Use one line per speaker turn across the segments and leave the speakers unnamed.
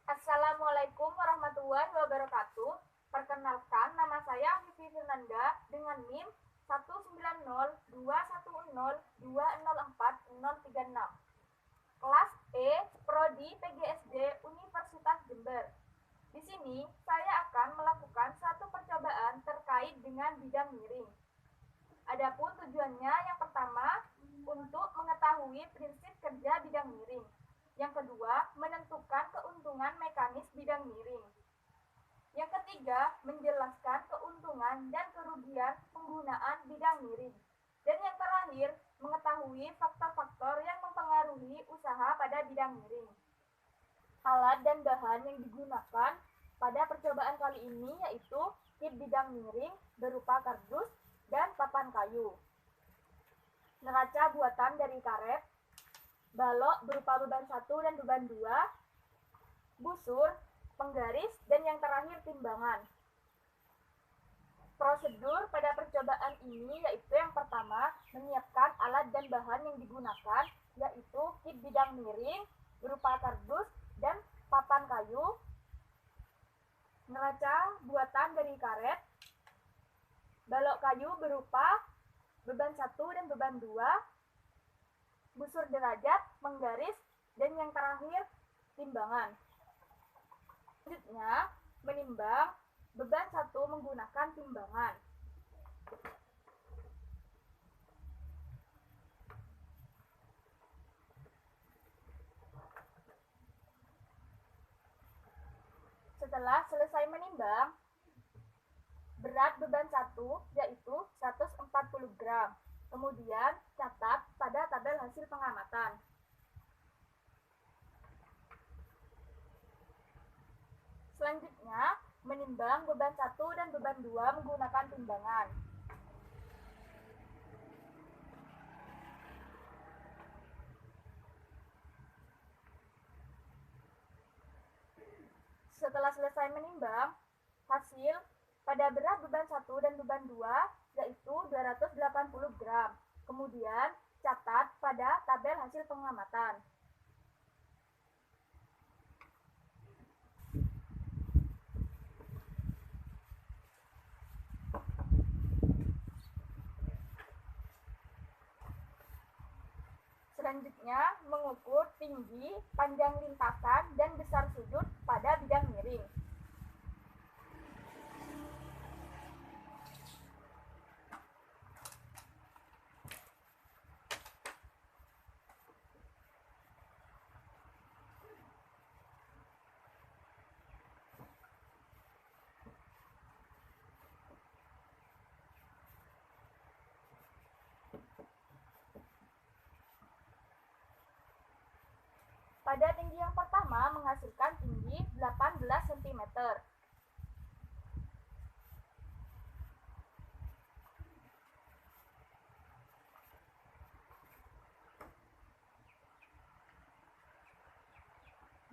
Assalamualaikum warahmatullahi wabarakatuh. Perkenalkan, nama saya Vivi Fernanda dengan NIM 1902102040036. Kelas E, Prodi PGSD Universitas Jember. Di sini saya akan melakukan satu percobaan terkait dengan bidang miring. Adapun tujuannya yang pertama, untuk mengetahui prinsip kerja bidang miring. Yang kedua, menentukan keuntungan mekanis bidang miring. Yang ketiga, menjelaskan keuntungan dan kerugian penggunaan bidang miring. Dan yang terakhir, mengetahui faktor-faktor yang mempengaruhi usaha pada bidang miring. Alat dan bahan yang digunakan pada percobaan kali ini yaitu kit bidang miring berupa kardus dan papan kayu, neraca buatan dari karet, balok berupa beban 1 dan beban 2, busur, penggaris, dan yang terakhir timbangan. Prosedur pada percobaan ini yaitu yang pertama, menyiapkan alat dan bahan yang digunakan yaitu kit bidang miring berupa kardus dan papan kayu, neraca buatan dari karet, balok kayu berupa beban 1 dan beban 2, busur derajat, penggaris, dan yang terakhir timbangan. Selanjutnya, menimbang beban 1 menggunakan timbangan. Setelah selesai menimbang, berat beban 1 yaitu 140 gram. Kemudian catat pada tabel hasil pengamatan. Selanjutnya, menimbang beban 1 dan beban 2 menggunakan timbangan. Setelah selesai menimbang, hasil pada berat beban 1 dan beban 2 yaitu 280 gram. Kemudian catat pada tabel hasil pengamatan. Selanjutnya, mengukur tinggi, panjang lintasan, dan besar sudut pada bidang miring. Pada tinggi yang pertama menghasilkan tinggi 18 cm.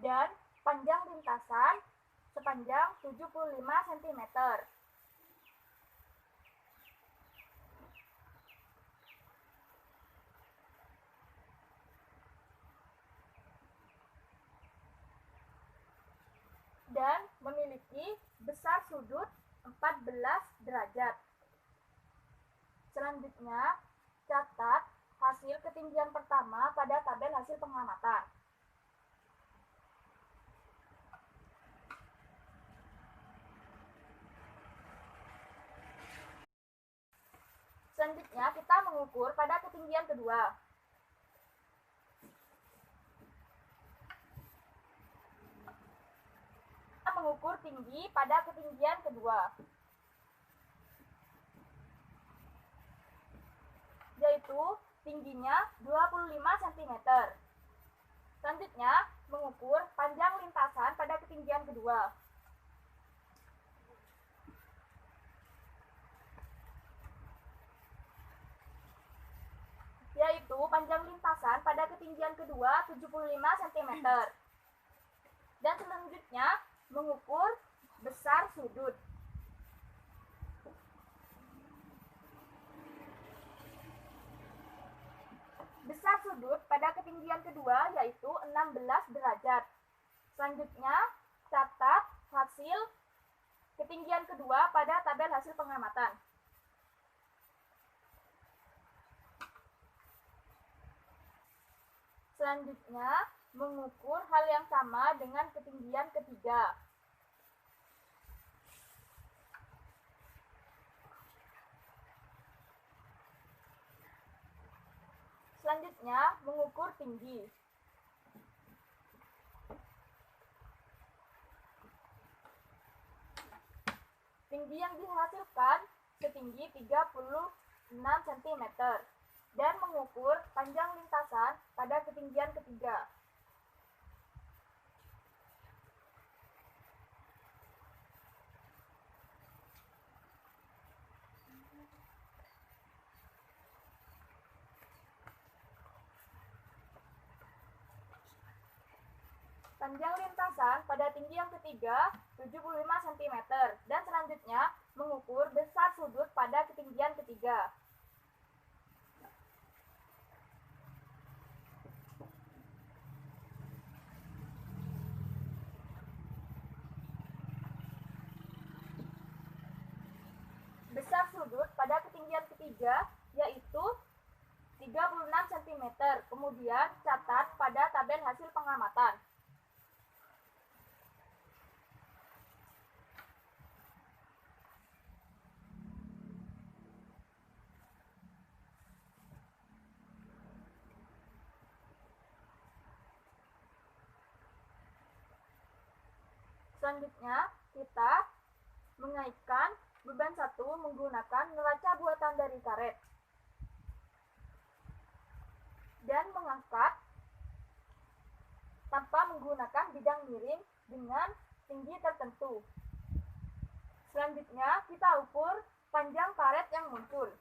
Dan panjang lintasan sepanjang 75 cm. Dan memiliki besar sudut 14 derajat. Selanjutnya, catat hasil ketinggian pertama pada tabel hasil pengamatan. Selanjutnya, kita mengukur pada ketinggian kedua. Mengukur tinggi pada ketinggian kedua, yaitu tingginya 25 cm. Selanjutnya, mengukur panjang lintasan pada ketinggian kedua, yaitu panjang lintasan pada ketinggian kedua 75 cm. Dan selanjutnya, mengukur besar sudut. Besar sudut pada ketinggian kedua yaitu 16 derajat. Selanjutnya, catat hasil ketinggian kedua pada tabel hasil pengamatan. Selanjutnya, mengukur hal yang sama dengan ketinggian ketiga. Selanjutnya, mengukur tinggi. Tinggi yang dihasilkan setinggi 36 cm dan mengukur panjang lintasan pada ketinggian ketiga. Panjang lintasan pada tinggi yang ketiga 75 cm dan selanjutnya mengukur besar sudut pada ketinggian ketiga. Besar sudut pada ketinggian ketiga yaitu 36 cm. Kemudian catat pada tabel hasil pengamatan. Selanjutnya, kita mengaitkan beban 1 menggunakan neraca buatan dari karet dan mengangkat tanpa menggunakan bidang miring dengan tinggi tertentu. Selanjutnya, kita ukur panjang karet yang muncul.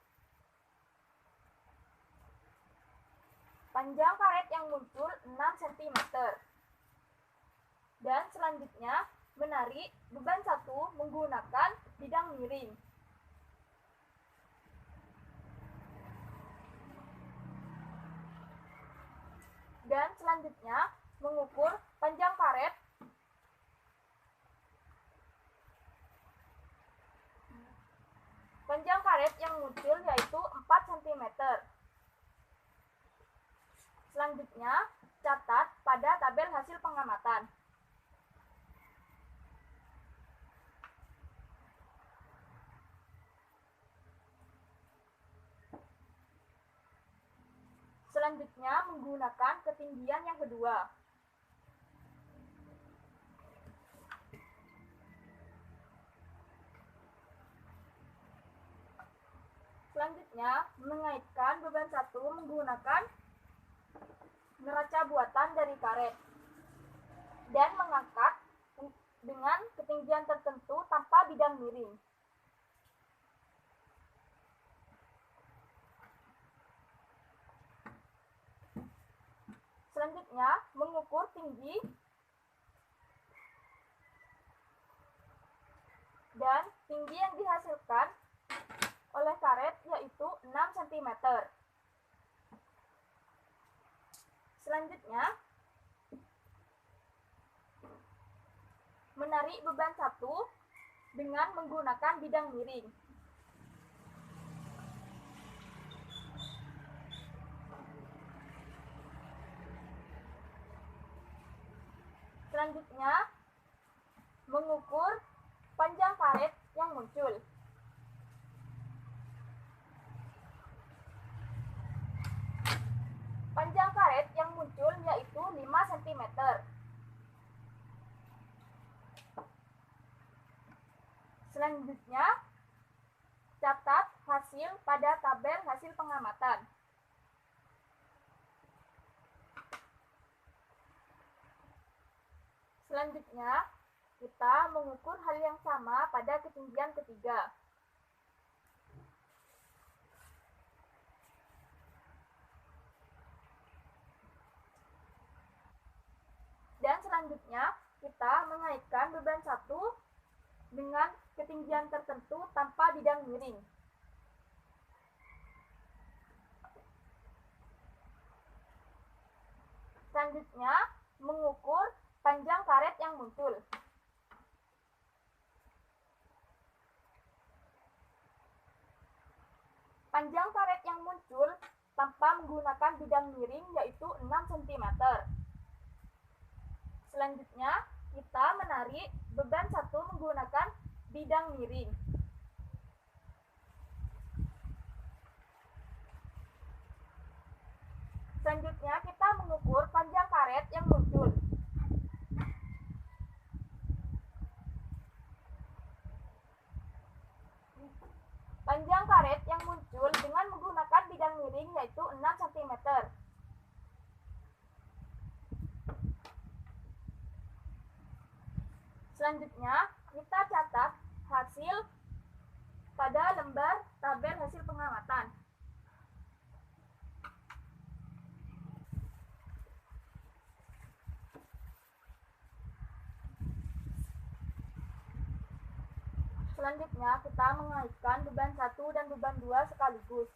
Panjang karet yang muncul 6 cm. Dan selanjutnya, menarik beban 1 menggunakan bidang miring. Dan selanjutnya, mengukur panjang karet yang muncul yaitu 4 cm. Selanjutnya, catat pada tabel hasil pengamatan. Selanjutnya, menggunakan ketinggian yang kedua. Selanjutnya, mengaitkan beban 1 menggunakan neraca buatan dari karet dan mengangkat dengan ketinggian tertentu tanpa bidang miring. Selanjutnya, mengukur tinggi dan tinggi yang dihasilkan oleh karet yaitu 6 cm. Selanjutnya, menarik beban 1 dengan menggunakan bidang miring. Selanjutnya, mengukur panjang karet yang muncul. Panjang karet yang muncul yaitu 5 cm. Selanjutnya, catat hasil pada tabel hasil pengamatan. Selanjutnya, kita mengukur hal yang sama pada ketinggian ketiga. Dan selanjutnya, kita mengaitkan beban 1 dengan ketinggian tertentu tanpa bidang miring. Selanjutnya, mengukur panjang karet yang muncul. Panjang karet yang muncul tanpa menggunakan bidang miring yaitu 6 cm. Selanjutnya, kita menarik beban 1 menggunakan bidang miring. Selanjutnya, kita mengukur panjang karet yang muncul. Panjang karet yang muncul dengan menggunakan bidang miring yaitu 6 cm. Selanjutnya, kita catat hasil pada lembar tabel hasil pengamatan. Selanjutnya, kita mengaitkan beban 1 dan beban 2 sekaligus.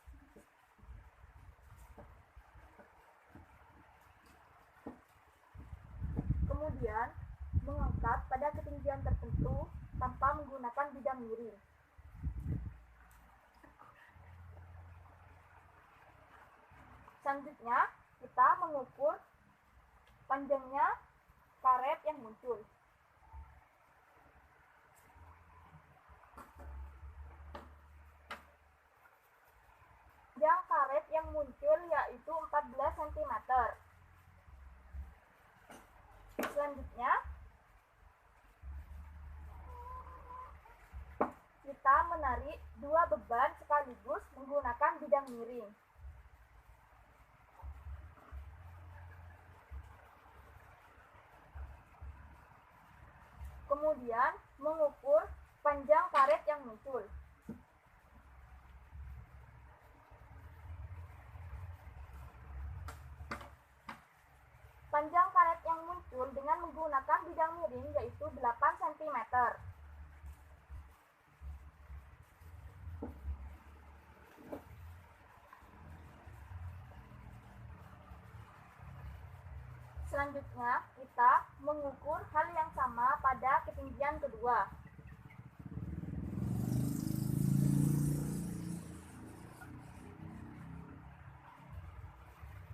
Kemudian, mengangkat pada ketinggian tertentu tanpa menggunakan bidang miring. Selanjutnya, kita mengukur panjangnya karet yang muncul. Panjang karet yang muncul yaitu 14 cm. Selanjutnya, kita menarik 2 beban sekaligus menggunakan bidang miring. Kemudian, mengukur panjang karet yang muncul. Panjang karet yang muncul dengan menggunakan bidang miring yaitu 8 cm. Selanjutnya, kita mengukur hal yang sama pada ketinggian kedua.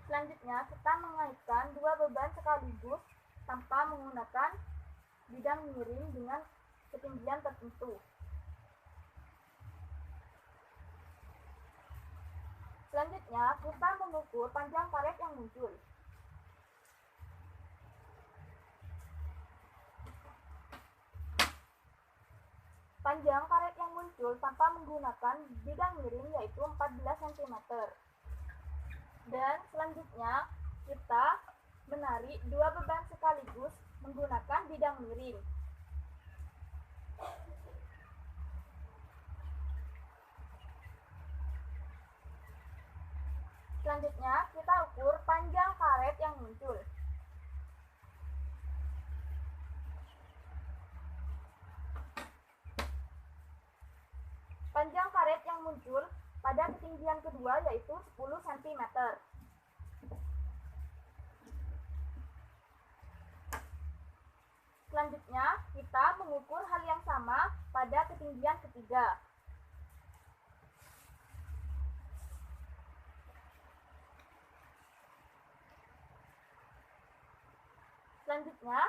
Selanjutnya, kita mengaitkan 2 beban sekaligus tanpa menggunakan bidang miring dengan ketinggian tertentu. Selanjutnya, kita mengukur panjang karet yang muncul. Panjang karet yang muncul tanpa menggunakan bidang miring yaitu 14 cm. Dan selanjutnya, kita menarik 2 beban sekaligus menggunakan bidang miring. Selanjutnya, kita ukur panjang karet yang muncul. Panjang karet yang muncul pada ketinggian kedua yaitu 10 cm. Selanjutnya, kita mengukur hal yang sama pada ketinggian ketiga. Selanjutnya,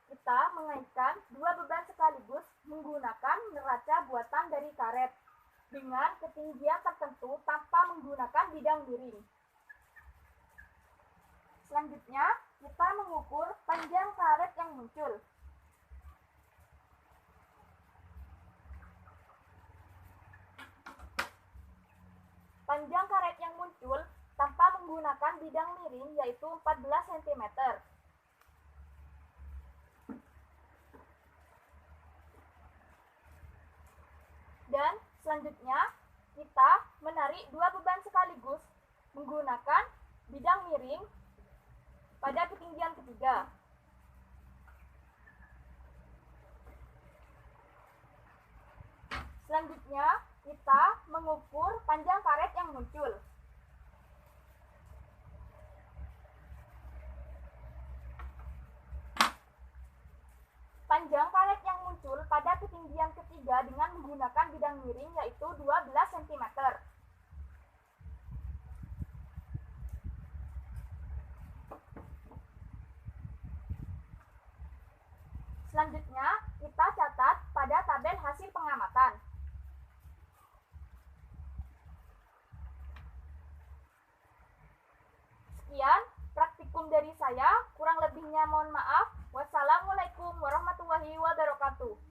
kita mengaitkan 2 beban sekaligus menggunakan neraca buatan dari karet dengan ketinggian tertentu tanpa menggunakan bidang miring. Selanjutnya, kita mengukur panjang karet yang muncul. Panjang karet yang muncul tanpa menggunakan bidang miring yaitu 14 cm. Dan selanjutnya, kita menarik 2 beban sekaligus menggunakan bidang miring pada ketinggian ketiga. Selanjutnya, kita mengukur panjang karet yang muncul. Panjang karet yang muncul pada ketinggian ketiga dengan menggunakan bidang miring yaitu 12 cm. Selanjutnya, kita catat pada tabel hasil pengamatan. Sekian praktikum dari saya, kurang lebihnya mohon maaf. Wassalamualaikum warahmatullahi wabarakatuh.